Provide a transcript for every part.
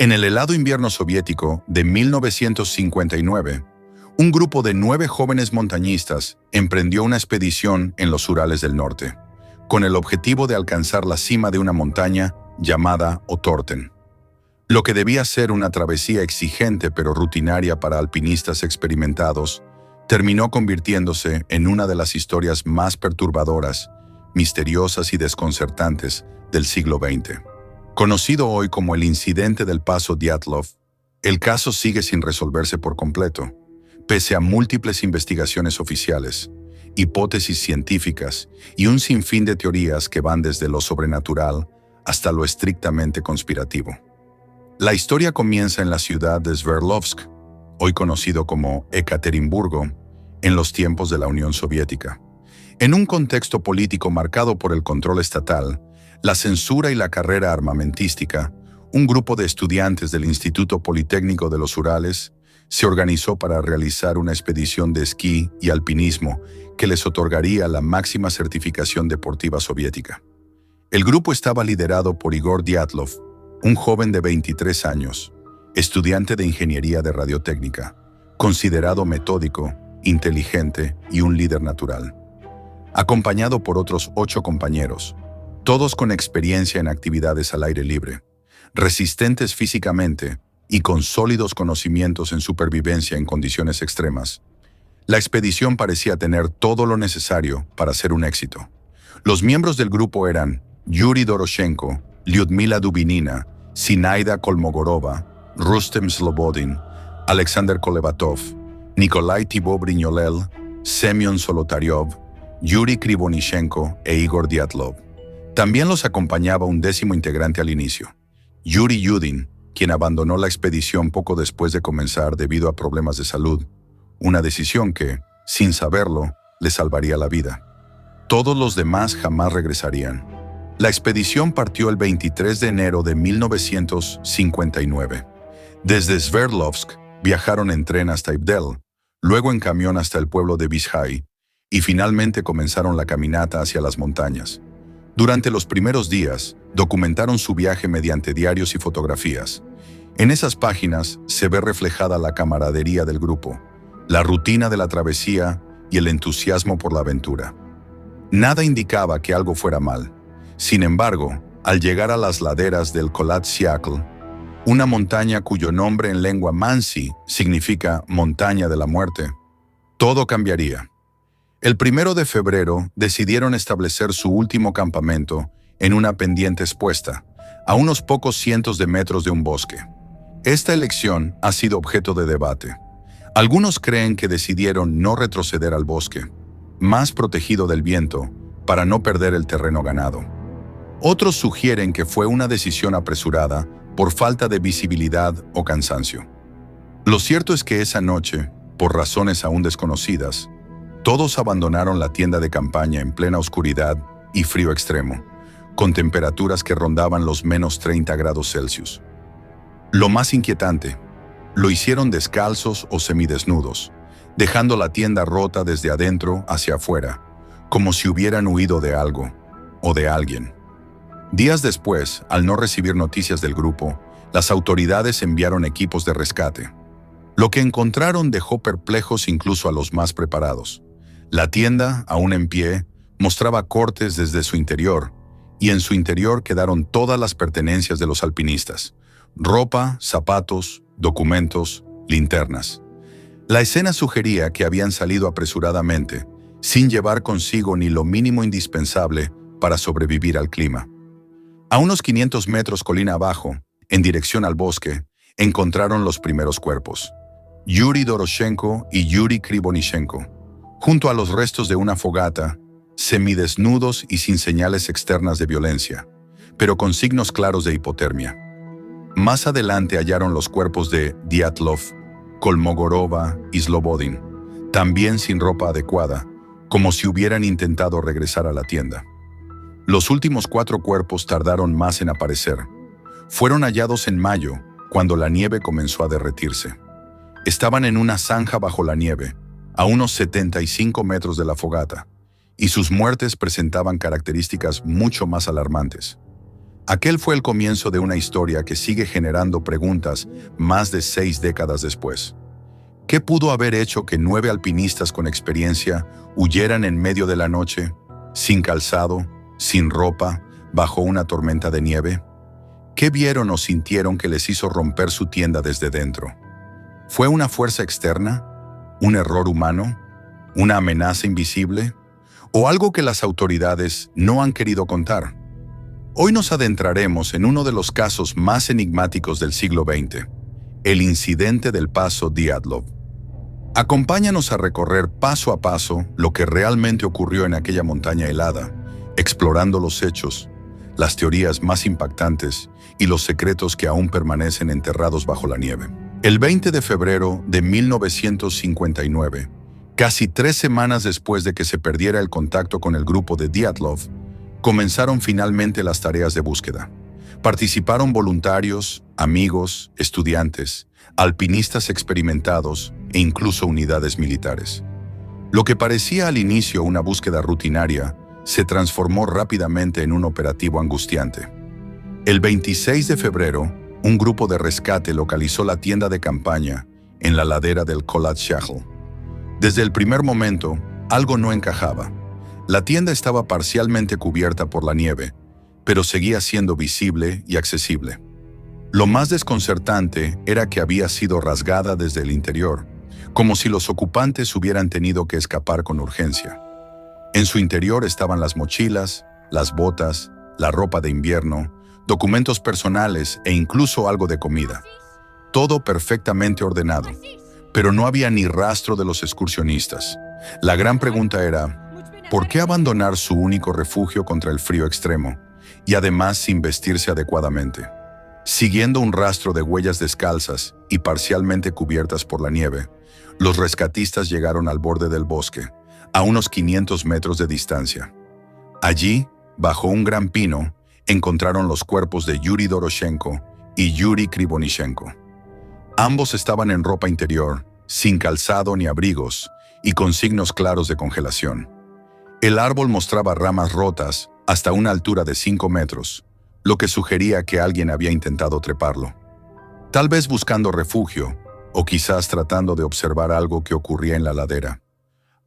En el helado invierno soviético de 1959, un grupo de 9 jóvenes montañistas emprendió una expedición en los Urales del Norte, con el objetivo de alcanzar la cima de una montaña llamada Otorten. Lo que debía ser una travesía exigente pero rutinaria para alpinistas experimentados, terminó convirtiéndose en una de las historias más perturbadoras, misteriosas y desconcertantes del siglo XX. Conocido hoy como el incidente del Paso Dyatlov, el caso sigue sin resolverse por completo, pese a múltiples investigaciones oficiales, hipótesis científicas y un sinfín de teorías que van desde lo sobrenatural hasta lo estrictamente conspirativo. La historia comienza en la ciudad de Sverdlovsk, hoy conocido como Ekaterimburgo, en los tiempos de la Unión Soviética. En un contexto político marcado por el control estatal, la censura y la carrera armamentística, un grupo de estudiantes del Instituto Politécnico de los Urales se organizó para realizar una expedición de esquí y alpinismo que les otorgaría la máxima certificación deportiva soviética. El grupo estaba liderado por Igor Dyatlov, un joven de 23 años, estudiante de ingeniería de radiotécnica, considerado metódico, inteligente y un líder natural. Acompañado por otros 8 compañeros, todos con experiencia en actividades al aire libre, resistentes físicamente y con sólidos conocimientos en supervivencia en condiciones extremas. La expedición parecía tener todo lo necesario para ser un éxito. Los miembros del grupo eran Yuri Doroshenko, Lyudmila Dubinina, Zinaida Kolmogorova, Rustem Slobodin, Alexander Kolevatov, Nikolai Thibault-Brignolel, Semyon Solotaryov, Yuri Krivonishenko e Igor Dyatlov. También los acompañaba un 10º integrante al inicio, Yuri Yudin, quien abandonó la expedición poco después de comenzar debido a problemas de salud, una decisión que, sin saberlo, le salvaría la vida. Todos los demás jamás regresarían. La expedición partió el 23 de enero de 1959. Desde Sverdlovsk viajaron en tren hasta Ivdel, luego en camión hasta el pueblo de Vizhai, y finalmente comenzaron la caminata hacia las montañas. Durante los primeros días, documentaron su viaje mediante diarios y fotografías. En esas páginas se ve reflejada la camaradería del grupo, la rutina de la travesía y el entusiasmo por la aventura. Nada indicaba que algo fuera mal. Sin embargo, al llegar a las laderas del Kholat Syakhl, una montaña cuyo nombre en lengua mansi significa montaña de la muerte, todo cambiaría. El 1 de febrero decidieron establecer su último campamento en una pendiente expuesta, a unos pocos cientos de metros de un bosque. Esta elección ha sido objeto de debate. Algunos creen que decidieron no retroceder al bosque, más protegido del viento, para no perder el terreno ganado. Otros sugieren que fue una decisión apresurada por falta de visibilidad o cansancio. Lo cierto es que esa noche, por razones aún desconocidas, todos abandonaron la tienda de campaña en plena oscuridad y frío extremo, con temperaturas que rondaban los menos 30 grados Celsius. Lo más inquietante, lo hicieron descalzos o semidesnudos, dejando la tienda rota desde adentro hacia afuera, como si hubieran huido de algo o de alguien. Días después, al no recibir noticias del grupo, las autoridades enviaron equipos de rescate. Lo que encontraron dejó perplejos incluso a los más preparados. La tienda, aún en pie, mostraba cortes desde su interior, y en su interior quedaron todas las pertenencias de los alpinistas: ropa, zapatos, documentos, linternas. La escena sugería que habían salido apresuradamente, sin llevar consigo ni lo mínimo indispensable para sobrevivir al clima. A unos 500 metros colina abajo, en dirección al bosque, encontraron los primeros cuerpos: Yuri Doroshenko y Yuri Krivonishenko, junto a los restos de una fogata, semidesnudos y sin señales externas de violencia, pero con signos claros de hipotermia. Más adelante hallaron los cuerpos de Dyatlov, Kolmogorova y Slobodin, también sin ropa adecuada, como si hubieran intentado regresar a la tienda. Los últimos 4 cuerpos tardaron más en aparecer. Fueron hallados en mayo, cuando la nieve comenzó a derretirse. Estaban en una zanja bajo la nieve, a unos 75 metros de la fogata, y sus muertes presentaban características mucho más alarmantes. Aquel fue el comienzo de una historia que sigue generando preguntas más de 6 décadas después. ¿Qué pudo haber hecho que 9 alpinistas con experiencia huyeran en medio de la noche, sin calzado, sin ropa, bajo una tormenta de nieve? ¿Qué vieron o sintieron que les hizo romper su tienda desde dentro? ¿Fue una fuerza externa? ¿Un error humano? ¿Una amenaza invisible? ¿O algo que las autoridades no han querido contar? Hoy nos adentraremos en uno de los casos más enigmáticos del siglo XX, el incidente del Paso Dyatlov. Acompáñanos a recorrer paso a paso lo que realmente ocurrió en aquella montaña helada, explorando los hechos, las teorías más impactantes y los secretos que aún permanecen enterrados bajo la nieve. El 20 de febrero de 1959, casi 3 semanas después de que se perdiera el contacto con el grupo de Dyatlov, comenzaron finalmente las tareas de búsqueda. Participaron voluntarios, amigos, estudiantes, alpinistas experimentados e incluso unidades militares. Lo que parecía al inicio una búsqueda rutinaria se transformó rápidamente en un operativo angustiante. El 26 de febrero, un grupo de rescate localizó la tienda de campaña en la ladera del Kholat Shahel. Desde el primer momento, algo no encajaba. La tienda estaba parcialmente cubierta por la nieve, pero seguía siendo visible y accesible. Lo más desconcertante era que había sido rasgada desde el interior, como si los ocupantes hubieran tenido que escapar con urgencia. En su interior estaban las mochilas, las botas, la ropa de invierno, documentos personales e incluso algo de comida. Todo perfectamente ordenado, pero no había ni rastro de los excursionistas. La gran pregunta era, ¿por qué abandonar su único refugio contra el frío extremo y además sin vestirse adecuadamente? Siguiendo un rastro de huellas descalzas y parcialmente cubiertas por la nieve, los rescatistas llegaron al borde del bosque, a unos 500 metros de distancia. Allí, bajo un gran pino, encontraron los cuerpos de Yuri Doroshenko y Yuri Krivonichenko. Ambos estaban en ropa interior, sin calzado ni abrigos, y con signos claros de congelación. El árbol mostraba ramas rotas hasta una altura de 5 metros, lo que sugería que alguien había intentado treparlo. Tal vez buscando refugio, o quizás tratando de observar algo que ocurría en la ladera.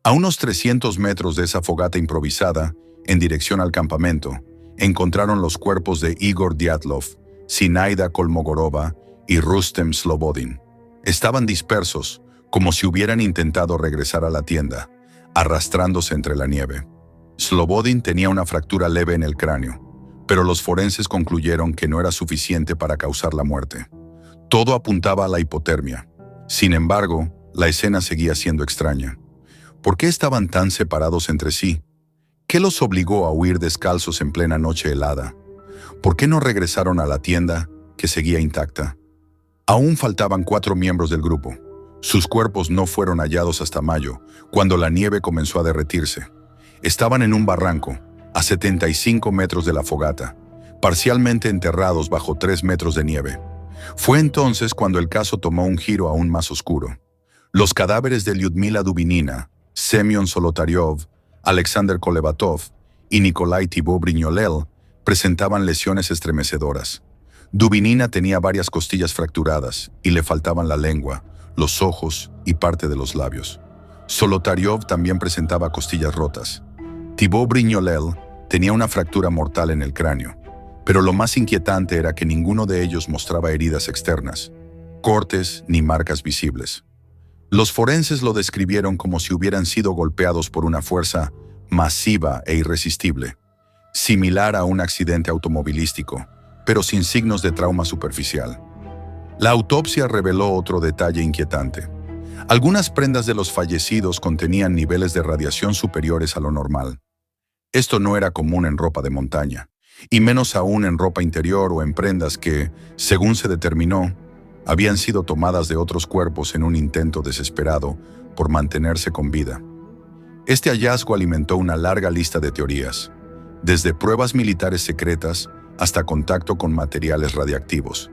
A unos 300 metros de esa fogata improvisada, en dirección al campamento, encontraron los cuerpos de Igor Dyatlov, Zinaida Kolmogorova y Rustem Slobodin. Estaban dispersos, como si hubieran intentado regresar a la tienda, arrastrándose entre la nieve. Slobodin tenía una fractura leve en el cráneo, pero los forenses concluyeron que no era suficiente para causar la muerte. Todo apuntaba a la hipotermia. Sin embargo, la escena seguía siendo extraña. ¿Por qué estaban tan separados entre sí? ¿Qué los obligó a huir descalzos en plena noche helada? ¿Por qué no regresaron a la tienda, que seguía intacta? Aún faltaban 4 miembros del grupo. Sus cuerpos no fueron hallados hasta mayo, cuando la nieve comenzó a derretirse. Estaban en un barranco, a 75 metros de la fogata, parcialmente enterrados bajo 3 metros de nieve. Fue entonces cuando el caso tomó un giro aún más oscuro. Los cadáveres de Lyudmila Dubinina, Semyon Solotaryov, Alexander Kolevatov y Nikolai Thibault-Brignolel presentaban lesiones estremecedoras. Dubinina tenía varias costillas fracturadas y le faltaban la lengua, los ojos y parte de los labios. Solotaryov también presentaba costillas rotas. Thibault-Brignolel tenía una fractura mortal en el cráneo, pero lo más inquietante era que ninguno de ellos mostraba heridas externas, cortes ni marcas visibles. Los forenses lo describieron como si hubieran sido golpeados por una fuerza masiva e irresistible, similar a un accidente automovilístico, pero sin signos de trauma superficial. La autopsia reveló otro detalle inquietante. Algunas prendas de los fallecidos contenían niveles de radiación superiores a lo normal. Esto no era común en ropa de montaña, y menos aún en ropa interior o en prendas que, según se determinó, habían sido tomadas de otros cuerpos en un intento desesperado por mantenerse con vida. Este hallazgo alimentó una larga lista de teorías, desde pruebas militares secretas hasta contacto con materiales radiactivos.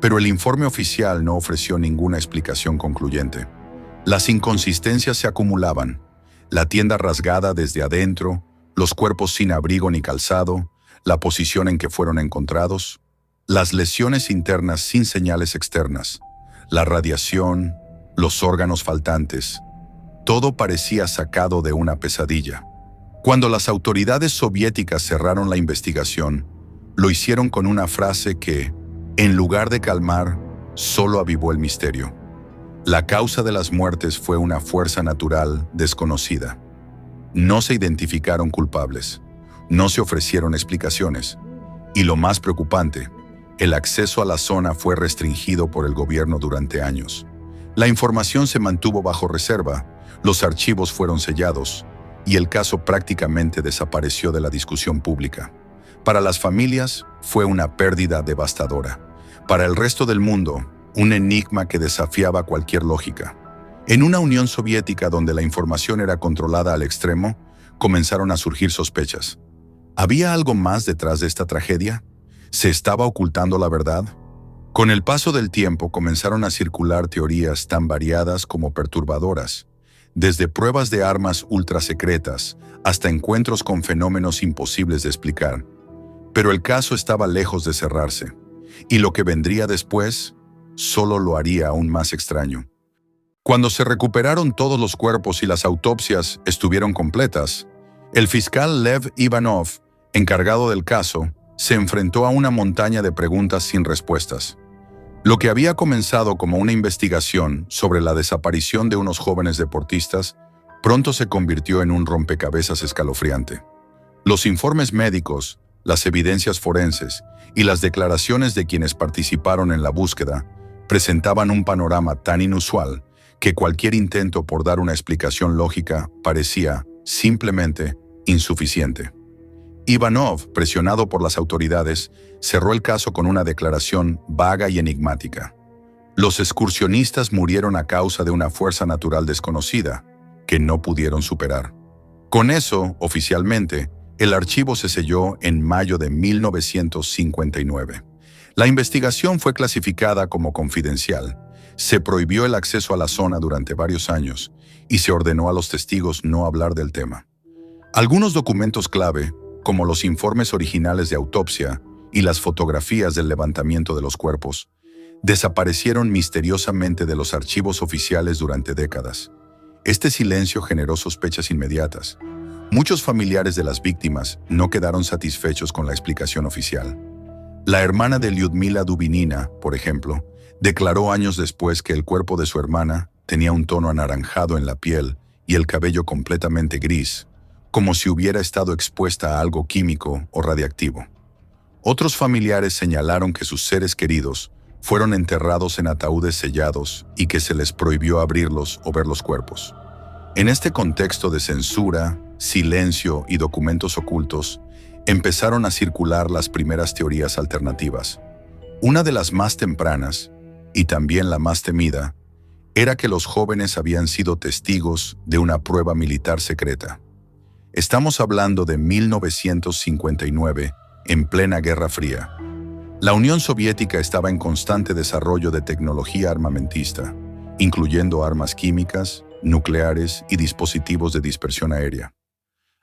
Pero el informe oficial no ofreció ninguna explicación concluyente. Las inconsistencias se acumulaban: la tienda rasgada desde adentro, los cuerpos sin abrigo ni calzado, la posición en que fueron encontrados, las lesiones internas sin señales externas, la radiación, los órganos faltantes. Todo parecía sacado de una pesadilla. Cuando las autoridades soviéticas cerraron la investigación, lo hicieron con una frase que, en lugar de calmar, solo avivó el misterio. La causa de las muertes fue una fuerza natural desconocida. No se identificaron culpables, no se ofrecieron explicaciones, y lo más preocupante, el acceso a la zona fue restringido por el gobierno durante años. La información se mantuvo bajo reserva, los archivos fueron sellados, y el caso prácticamente desapareció de la discusión pública. Para las familias, fue una pérdida devastadora. Para el resto del mundo, un enigma que desafiaba cualquier lógica. En una Unión Soviética donde la información era controlada al extremo, comenzaron a surgir sospechas. ¿Había algo más detrás de esta tragedia? ¿Se estaba ocultando la verdad? Con el paso del tiempo comenzaron a circular teorías tan variadas como perturbadoras, desde pruebas de armas ultrasecretas hasta encuentros con fenómenos imposibles de explicar. Pero el caso estaba lejos de cerrarse, y lo que vendría después solo lo haría aún más extraño. Cuando se recuperaron todos los cuerpos y las autopsias estuvieron completas, el fiscal Lev Ivanov, encargado del caso, se enfrentó a una montaña de preguntas sin respuestas. Lo que había comenzado como una investigación sobre la desaparición de unos jóvenes deportistas, pronto se convirtió en un rompecabezas escalofriante. Los informes médicos, las evidencias forenses y las declaraciones de quienes participaron en la búsqueda presentaban un panorama tan inusual que cualquier intento por dar una explicación lógica parecía simplemente insuficiente. Ivanov, presionado por las autoridades, cerró el caso con una declaración vaga y enigmática. Los excursionistas murieron a causa de una fuerza natural desconocida, que no pudieron superar. Con eso, oficialmente, el archivo se selló en mayo de 1959. La investigación fue clasificada como confidencial, se prohibió el acceso a la zona durante varios años y se ordenó a los testigos no hablar del tema. Algunos documentos clave, como los informes originales de autopsia y las fotografías del levantamiento de los cuerpos, desaparecieron misteriosamente de los archivos oficiales durante décadas. Este silencio generó sospechas inmediatas. Muchos familiares de las víctimas no quedaron satisfechos con la explicación oficial. La hermana de Lyudmila Dubinina, por ejemplo, declaró años después que el cuerpo de su hermana tenía un tono anaranjado en la piel y el cabello completamente gris, como si hubiera estado expuesta a algo químico o radiactivo. Otros familiares señalaron que sus seres queridos fueron enterrados en ataúdes sellados y que se les prohibió abrirlos o ver los cuerpos. En este contexto de censura, silencio y documentos ocultos, empezaron a circular las primeras teorías alternativas. Una de las más tempranas, y también la más temida, era que los jóvenes habían sido testigos de una prueba militar secreta. Estamos hablando de 1959, en plena Guerra Fría. La Unión Soviética estaba en constante desarrollo de tecnología armamentista, incluyendo armas químicas, nucleares y dispositivos de dispersión aérea.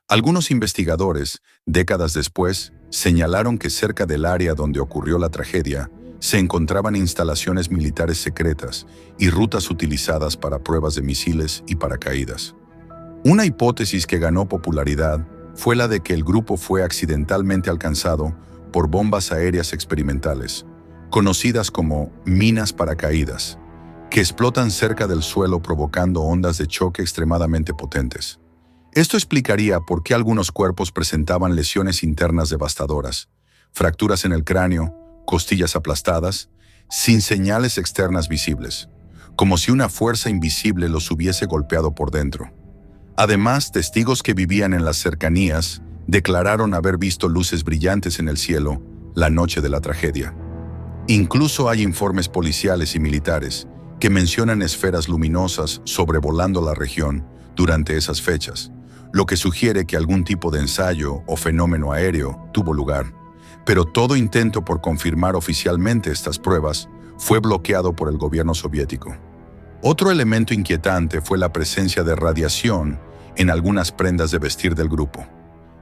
Algunos investigadores, décadas después, señalaron que cerca del área donde ocurrió la tragedia se encontraban instalaciones militares secretas y rutas utilizadas para pruebas de misiles y paracaídas. Una hipótesis que ganó popularidad fue la de que el grupo fue accidentalmente alcanzado por bombas aéreas experimentales, conocidas como minas paracaídas, que explotan cerca del suelo provocando ondas de choque extremadamente potentes. Esto explicaría por qué algunos cuerpos presentaban lesiones internas devastadoras, fracturas en el cráneo, costillas aplastadas, sin señales externas visibles, como si una fuerza invisible los hubiese golpeado por dentro. Además, testigos que vivían en las cercanías declararon haber visto luces brillantes en el cielo la noche de la tragedia. Incluso hay informes policiales y militares que mencionan esferas luminosas sobrevolando la región durante esas fechas, lo que sugiere que algún tipo de ensayo o fenómeno aéreo tuvo lugar. Pero todo intento por confirmar oficialmente estas pruebas fue bloqueado por el gobierno soviético. Otro elemento inquietante fue la presencia de radiación en algunas prendas de vestir del grupo.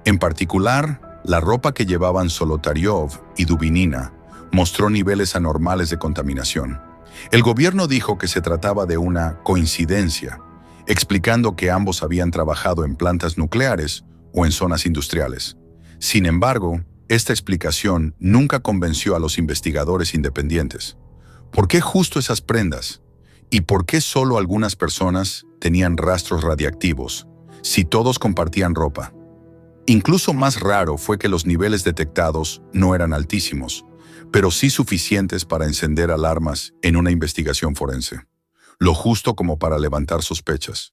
En particular, La ropa que llevaban Zolotaryov y Dubinina mostró niveles anormales de contaminación. El gobierno dijo que se trataba de una coincidencia, explicando que ambos habían trabajado en plantas nucleares o en zonas industriales. Sin embargo, esta explicación nunca convenció a los investigadores independientes. ¿Por qué justo esas prendas? ¿Y por qué solo algunas personas tenían rastros radiactivos, si todos compartían ropa? Incluso más raro fue que los niveles detectados no eran altísimos, pero sí suficientes para encender alarmas en una investigación forense. Lo justo como para levantar sospechas,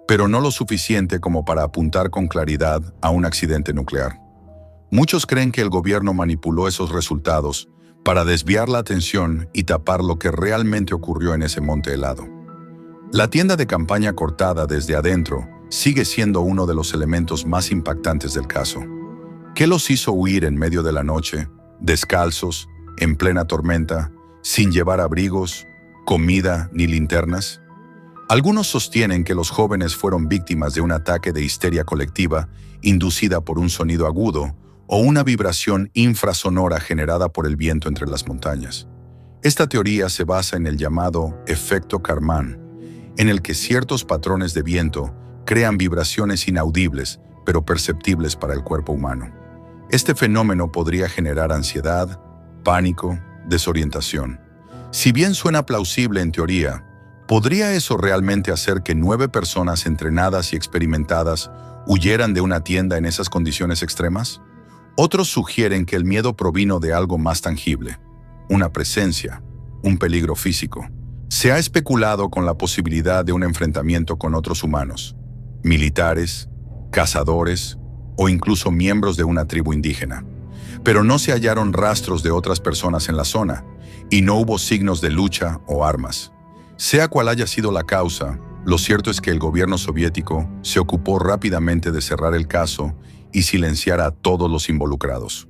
pero no lo suficiente como para apuntar con claridad a un accidente nuclear. Muchos creen que el gobierno manipuló esos resultados para desviar la atención y tapar lo que realmente ocurrió en ese monte helado. La tienda de campaña cortada desde adentro sigue siendo uno de los elementos más impactantes del caso. ¿Qué los hizo huir en medio de la noche, descalzos, en plena tormenta, sin llevar abrigos, comida ni linternas? Algunos sostienen que los jóvenes fueron víctimas de un ataque de histeria colectiva inducida por un sonido agudo o una vibración infrasonora generada por el viento entre las montañas. Esta teoría se basa en el llamado efecto Karman, en el que ciertos patrones de viento crean vibraciones inaudibles pero perceptibles para el cuerpo humano. Este fenómeno podría generar ansiedad, pánico, desorientación. Si bien suena plausible en teoría, ¿podría eso realmente hacer que 9 personas entrenadas y experimentadas huyeran de una tienda en esas condiciones extremas? Otros sugieren que el miedo provino de algo más tangible, una presencia, un peligro físico. Se ha especulado con la posibilidad de un enfrentamiento con otros humanos, militares, cazadores o incluso miembros de una tribu indígena. Pero no se hallaron rastros de otras personas en la zona y no hubo signos de lucha o armas. Sea cual haya sido la causa, lo cierto es que el gobierno soviético se ocupó rápidamente de cerrar el caso y silenciar a todos los involucrados.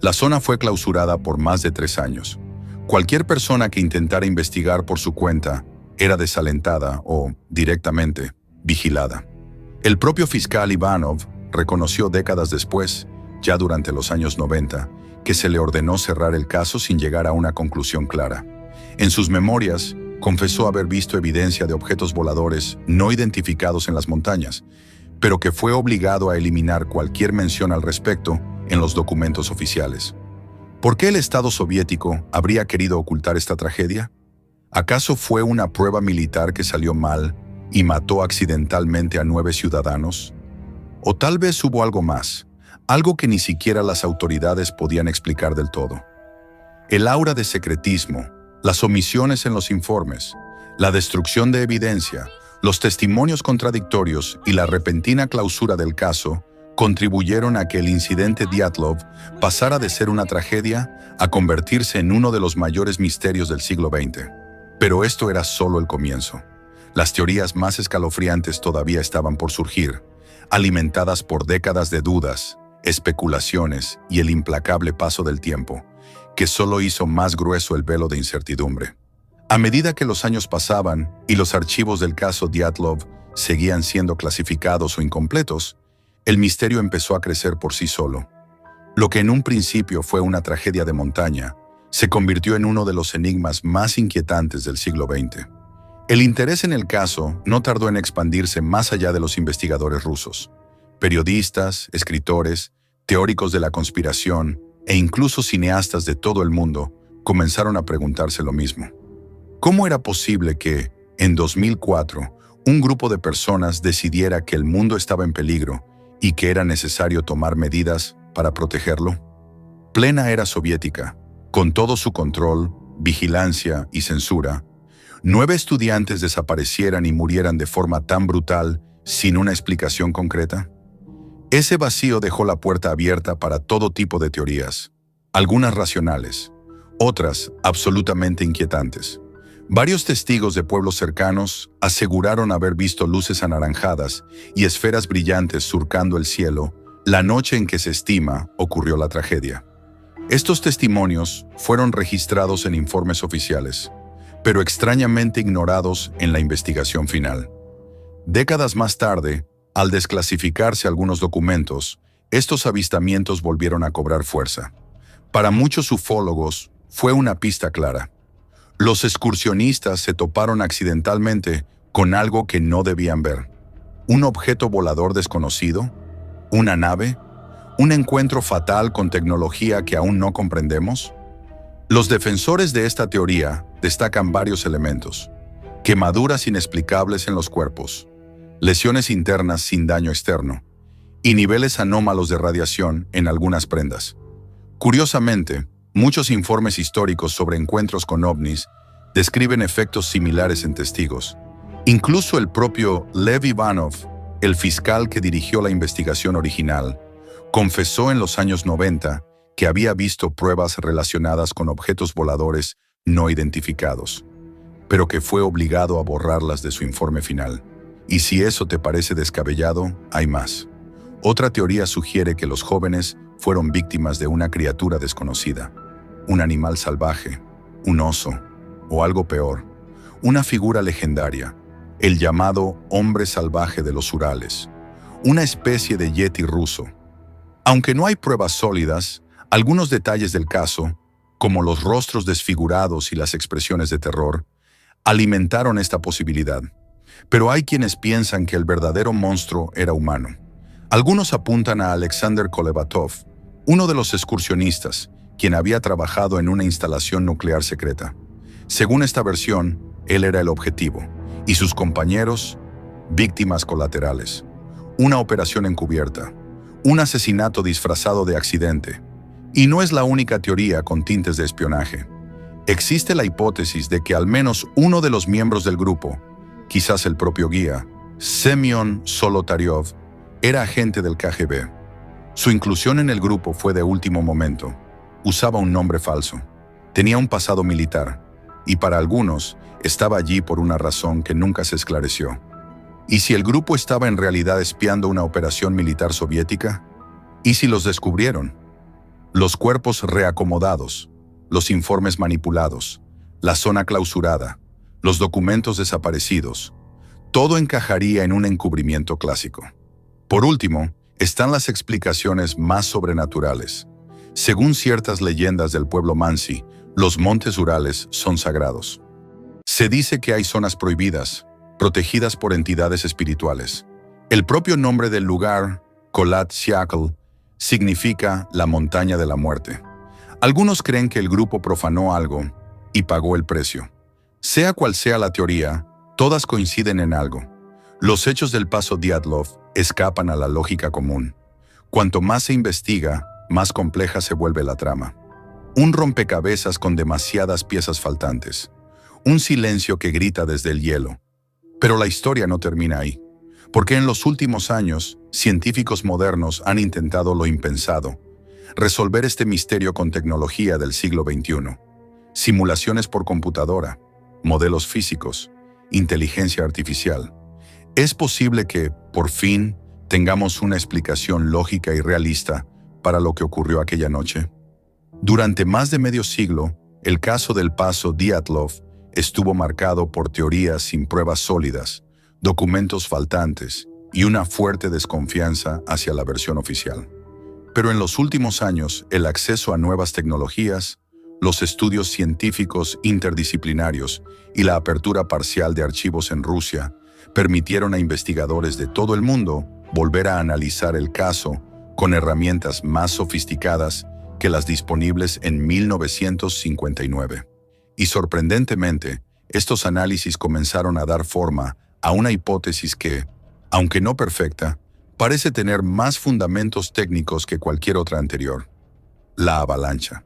La zona fue clausurada por más de 3 años. Cualquier persona que intentara investigar por su cuenta era desalentada o, directamente, vigilada. El propio fiscal Ivanov reconoció décadas después, ya durante los años 90, que se le ordenó cerrar el caso sin llegar a una conclusión clara. En sus memorias, confesó haber visto evidencia de objetos voladores no identificados en las montañas, pero que fue obligado a eliminar cualquier mención al respecto en los documentos oficiales. ¿Por qué el Estado soviético habría querido ocultar esta tragedia? ¿Acaso fue una prueba militar que salió mal y mató accidentalmente a 9 ciudadanos? ¿O tal vez hubo algo más, algo que ni siquiera las autoridades podían explicar del todo? El aura de secretismo, las omisiones en los informes, la destrucción de evidencia, los testimonios contradictorios y la repentina clausura del caso contribuyeron a que el incidente Dyatlov pasara de ser una tragedia a convertirse en uno de los mayores misterios del siglo XX. Pero esto era solo el comienzo. Las teorías más escalofriantes todavía estaban por surgir, alimentadas por décadas de dudas, especulaciones y el implacable paso del tiempo, que solo hizo más grueso el velo de incertidumbre. A medida que los años pasaban y los archivos del caso Dyatlov seguían siendo clasificados o incompletos, el misterio empezó a crecer por sí solo. Lo que en un principio fue una tragedia de montaña, se convirtió en uno de los enigmas más inquietantes del siglo XX. El interés en el caso no tardó en expandirse más allá de los investigadores rusos. Periodistas, escritores, teóricos de la conspiración e incluso cineastas de todo el mundo comenzaron a preguntarse lo mismo. ¿Cómo era posible que, en 2004, un grupo de personas decidiera que el mundo estaba en peligro y que era necesario tomar medidas para protegerlo? Plena era soviética, con todo su control, vigilancia y censura, 9 estudiantes desaparecieran y murieran de forma tan brutal sin una explicación concreta. Ese vacío dejó la puerta abierta para todo tipo de teorías, algunas racionales, otras absolutamente inquietantes. Varios testigos de pueblos cercanos aseguraron haber visto luces anaranjadas y esferas brillantes surcando el cielo la noche en que se estima ocurrió la tragedia. Estos testimonios fueron registrados en informes oficiales, pero extrañamente ignorados en la investigación final. Décadas más tarde, al desclasificarse algunos documentos, estos avistamientos volvieron a cobrar fuerza. Para muchos ufólogos, fue una pista clara. Los excursionistas se toparon accidentalmente con algo que no debían ver. Un objeto volador desconocido, una nave, un encuentro fatal con tecnología que aún no comprendemos. Los defensores de esta teoría destacan varios elementos: quemaduras inexplicables en los cuerpos, lesiones internas sin daño externo y niveles anómalos de radiación en algunas prendas. Curiosamente, muchos informes históricos sobre encuentros con ovnis describen efectos similares en testigos. Incluso el propio Lev Ivanov, el fiscal que dirigió la investigación original, confesó en los años 90 que había visto pruebas relacionadas con objetos voladores no identificados, pero que fue obligado a borrarlas de su informe final. Y si eso te parece descabellado, hay más. Otra teoría sugiere que los jóvenes fueron víctimas de una criatura desconocida, un animal salvaje, un oso, o algo peor, una figura legendaria, el llamado hombre salvaje de los Urales, una especie de yeti ruso. Aunque no hay pruebas sólidas, algunos detalles del caso, como los rostros desfigurados y las expresiones de terror, alimentaron esta posibilidad. Pero hay quienes piensan que el verdadero monstruo era humano. Algunos apuntan a Alexander Kolevatov, uno de los excursionistas, quien había trabajado en una instalación nuclear secreta. Según esta versión, él era el objetivo, y sus compañeros, víctimas colaterales. Una operación encubierta, un asesinato disfrazado de accidente. Y no es la única teoría con tintes de espionaje. Existe la hipótesis de que al menos uno de los miembros del grupo, quizás el propio guía, Semyon Solotaryov, era agente del KGB. Su inclusión en el grupo fue de último momento. Usaba un nombre falso. Tenía un pasado militar. Y para algunos, estaba allí por una razón que nunca se esclareció. ¿Y si el grupo estaba en realidad espiando una operación militar soviética? ¿Y si los descubrieron? Los cuerpos reacomodados, los informes manipulados, la zona clausurada, los documentos desaparecidos, todo encajaría en un encubrimiento clásico. Por último, están las explicaciones más sobrenaturales. Según ciertas leyendas del pueblo Mansi, los montes Urales son sagrados. Se dice que hay zonas prohibidas, protegidas por entidades espirituales. El propio nombre del lugar, Kholat Syakhl, significa la montaña de la muerte. Algunos creen que el grupo profanó algo y pagó el precio. Sea cual sea la teoría, todas coinciden en algo. Los hechos del paso Dyatlov escapan a la lógica común. Cuanto más se investiga, más compleja se vuelve la trama. Un rompecabezas con demasiadas piezas faltantes. Un silencio que grita desde el hielo. Pero la historia no termina ahí, porque en los últimos años, científicos modernos han intentado lo impensado: resolver este misterio con tecnología del siglo XXI. Simulaciones por computadora, modelos físicos, inteligencia artificial. Es posible que, por fin, tengamos una explicación lógica y realista para lo que ocurrió aquella noche. Durante más de medio siglo, el caso del paso Dyatlov estuvo marcado por teorías sin pruebas sólidas, documentos faltantes y una fuerte desconfianza hacia la versión oficial. Pero en los últimos años, el acceso a nuevas tecnologías, los estudios científicos interdisciplinarios y la apertura parcial de archivos en Rusia permitieron a investigadores de todo el mundo volver a analizar el caso con herramientas más sofisticadas que las disponibles en 1959. Y sorprendentemente, estos análisis comenzaron a dar forma a una hipótesis que, aunque no perfecta, parece tener más fundamentos técnicos que cualquier otra anterior: la avalancha.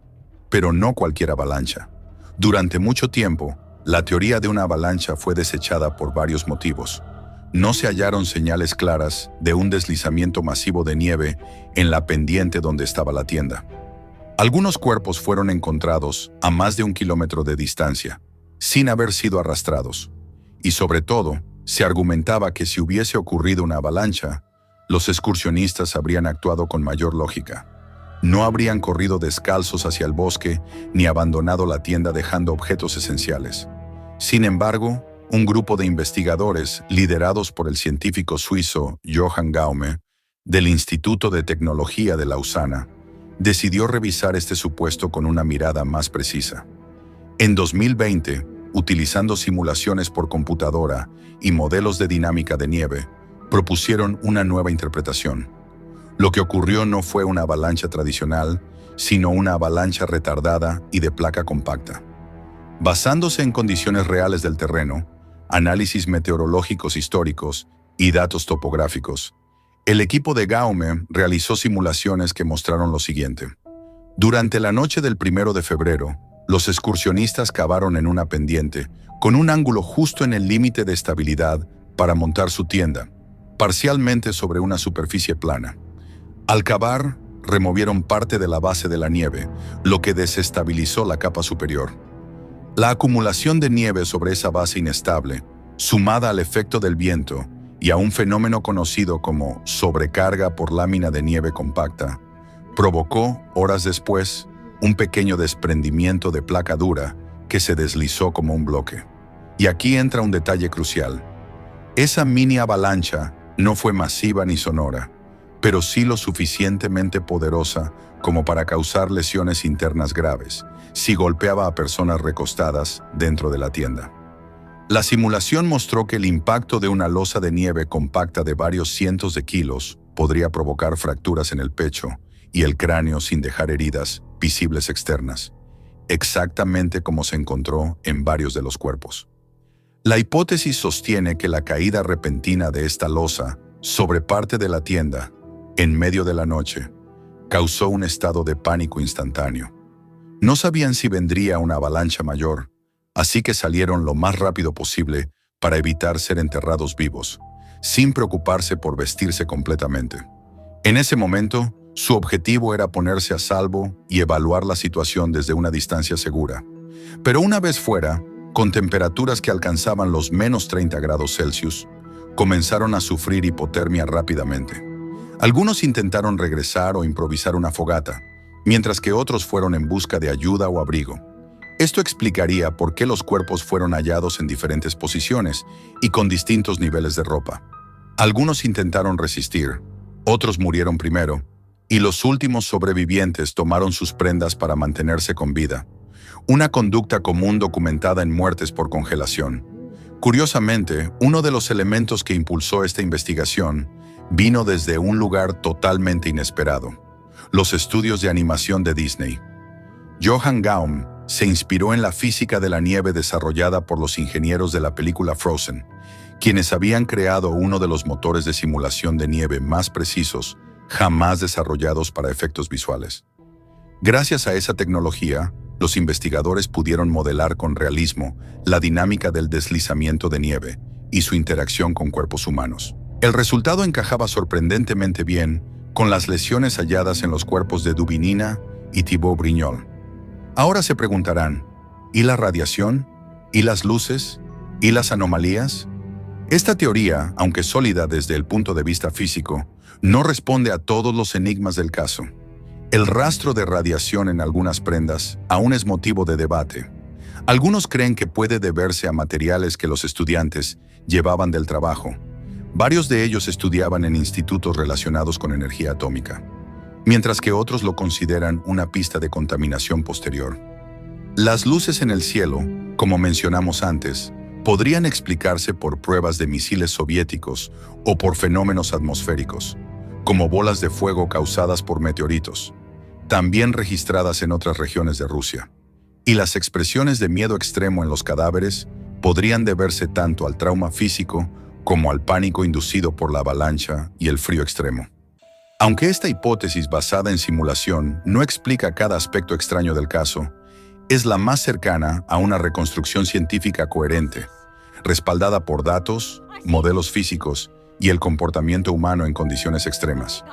Pero no cualquier avalancha. Durante mucho tiempo, la teoría de una avalancha fue desechada por varios motivos. No se hallaron señales claras de un deslizamiento masivo de nieve en la pendiente donde estaba la tienda. Algunos cuerpos fueron encontrados a más de 1 kilómetro de distancia, sin haber sido arrastrados. Y sobre todo, se argumentaba que si hubiese ocurrido una avalancha, los excursionistas habrían actuado con mayor lógica. No habrían corrido descalzos hacia el bosque ni abandonado la tienda dejando objetos esenciales. Sin embargo, un grupo de investigadores, liderados por el científico suizo Johann Gaume, del Instituto de Tecnología de Lausana, decidió revisar este supuesto con una mirada más precisa. En 2020, utilizando simulaciones por computadora y modelos de dinámica de nieve, propusieron una nueva interpretación. Lo que ocurrió no fue una avalancha tradicional, sino una avalancha retardada y de placa compacta. Basándose en condiciones reales del terreno, análisis meteorológicos históricos y datos topográficos, el equipo de Gaume realizó simulaciones que mostraron lo siguiente. Durante la noche del 1 de febrero, los excursionistas cavaron en una pendiente, con un ángulo justo en el límite de estabilidad para montar su tienda, parcialmente sobre una superficie plana. Al cavar, removieron parte de la base de la nieve, lo que desestabilizó la capa superior. La acumulación de nieve sobre esa base inestable, sumada al efecto del viento y a un fenómeno conocido como sobrecarga por lámina de nieve compacta, provocó, horas después, un pequeño desprendimiento de placa dura que se deslizó como un bloque. Y aquí entra un detalle crucial. Esa mini avalancha no fue masiva ni sonora, pero sí lo suficientemente poderosa como para causar lesiones internas graves si golpeaba a personas recostadas dentro de la tienda. La simulación mostró que el impacto de una losa de nieve compacta de varios cientos de kilos podría provocar fracturas en el pecho y el cráneo sin dejar heridas visibles externas, exactamente como se encontró en varios de los cuerpos. La hipótesis sostiene que la caída repentina de esta losa sobre parte de la tienda, en medio de la noche, causó un estado de pánico instantáneo. No sabían si vendría una avalancha mayor, así que salieron lo más rápido posible para evitar ser enterrados vivos, sin preocuparse por vestirse completamente. En ese momento, su objetivo era ponerse a salvo y evaluar la situación desde una distancia segura. Pero una vez fuera, con temperaturas que alcanzaban los menos 30 grados Celsius, comenzaron a sufrir hipotermia rápidamente. Algunos intentaron regresar o improvisar una fogata, mientras que otros fueron en busca de ayuda o abrigo. Esto explicaría por qué los cuerpos fueron hallados en diferentes posiciones y con distintos niveles de ropa. Algunos intentaron resistir, otros murieron primero, y los últimos sobrevivientes tomaron sus prendas para mantenerse con vida, una conducta común documentada en muertes por congelación. Curiosamente, uno de los elementos que impulsó esta investigación vino desde un lugar totalmente inesperado: los estudios de animación de Disney. Johan Gaume se inspiró en la física de la nieve desarrollada por los ingenieros de la película Frozen, quienes habían creado uno de los motores de simulación de nieve más precisos jamás desarrollados para efectos visuales. Gracias a esa tecnología, los investigadores pudieron modelar con realismo la dinámica del deslizamiento de nieve y su interacción con cuerpos humanos. El resultado encajaba sorprendentemente bien con las lesiones halladas en los cuerpos de Dubinina y Thibaut Brignol. Ahora se preguntarán, ¿y la radiación? ¿Y las luces? ¿Y las anomalías? Esta teoría, aunque sólida desde el punto de vista físico, no responde a todos los enigmas del caso. El rastro de radiación en algunas prendas aún es motivo de debate. Algunos creen que puede deberse a materiales que los estudiantes llevaban del trabajo. Varios de ellos estudiaban en institutos relacionados con energía atómica, mientras que otros lo consideran una pista de contaminación posterior. Las luces en el cielo, como mencionamos antes, podrían explicarse por pruebas de misiles soviéticos o por fenómenos atmosféricos, como bolas de fuego causadas por meteoritos, también registradas en otras regiones de Rusia. Y las expresiones de miedo extremo en los cadáveres podrían deberse tanto al trauma físico como al pánico inducido por la avalancha y el frío extremo. Aunque esta hipótesis basada en simulación no explica cada aspecto extraño del caso, es la más cercana a una reconstrucción científica coherente, respaldada por datos, modelos físicos y el comportamiento humano en condiciones extremas.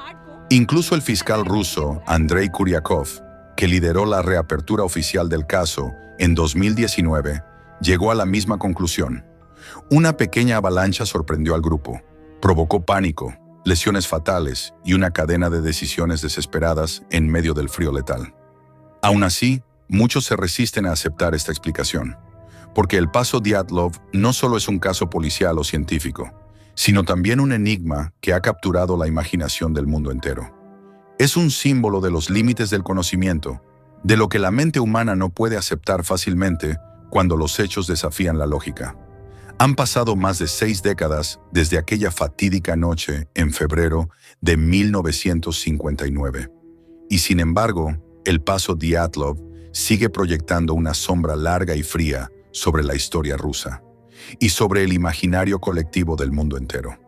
Incluso el fiscal ruso Andrei Kuryakov, que lideró la reapertura oficial del caso en 2019, llegó a la misma conclusión. Una pequeña avalancha sorprendió al grupo, provocó pánico, lesiones fatales y una cadena de decisiones desesperadas en medio del frío letal. Aún así, muchos se resisten a aceptar esta explicación, porque el paso Dyatlov no solo es un caso policial o científico, sino también un enigma que ha capturado la imaginación del mundo entero. Es un símbolo de los límites del conocimiento, de lo que la mente humana no puede aceptar fácilmente cuando los hechos desafían la lógica. Han pasado más de 6 décadas desde aquella fatídica noche en febrero de 1959. Y sin embargo, el paso Dyatlov sigue proyectando una sombra larga y fría sobre la historia rusa y sobre el imaginario colectivo del mundo entero.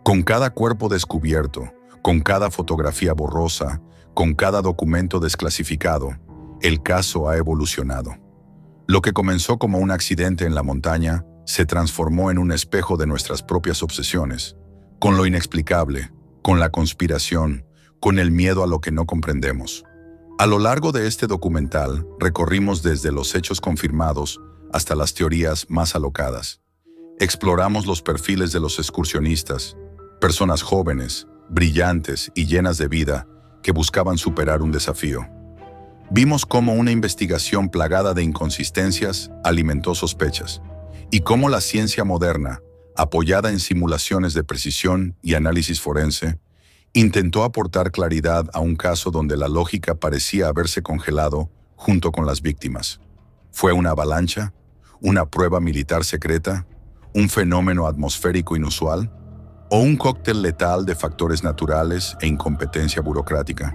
Con cada cuerpo descubierto, con cada fotografía borrosa, con cada documento desclasificado, el caso ha evolucionado. Lo que comenzó como un accidente en la montaña se transformó en un espejo de nuestras propias obsesiones, con lo inexplicable, con la conspiración, con el miedo a lo que no comprendemos. A lo largo de este documental, recorrimos desde los hechos confirmados hasta las teorías más alocadas. Exploramos los perfiles de los excursionistas, personas jóvenes, brillantes y llenas de vida que buscaban superar un desafío. Vimos cómo una investigación plagada de inconsistencias alimentó sospechas, y cómo la ciencia moderna, apoyada en simulaciones de precisión y análisis forense, intentó aportar claridad a un caso donde la lógica parecía haberse congelado junto con las víctimas. ¿Fue una avalancha? ¿Una prueba militar secreta? ¿Un fenómeno atmosférico inusual? ¿O un cóctel letal de factores naturales e incompetencia burocrática?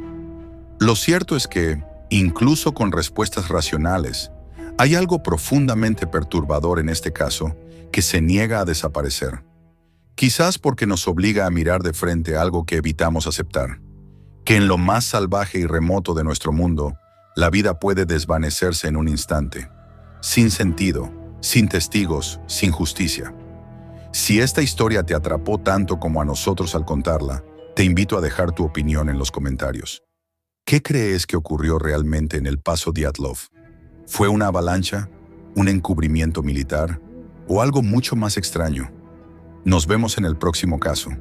Lo cierto es que, incluso con respuestas racionales, hay algo profundamente perturbador en este caso que se niega a desaparecer. Quizás porque nos obliga a mirar de frente algo que evitamos aceptar, que en lo más salvaje y remoto de nuestro mundo, la vida puede desvanecerse en un instante, sin sentido, sin testigos, sin justicia. Si esta historia te atrapó tanto como a nosotros al contarla, te invito a dejar tu opinión en los comentarios. ¿Qué crees que ocurrió realmente en el paso Dyatlov? ¿Fue una avalancha, un encubrimiento militar o algo mucho más extraño? Nos vemos en el próximo caso.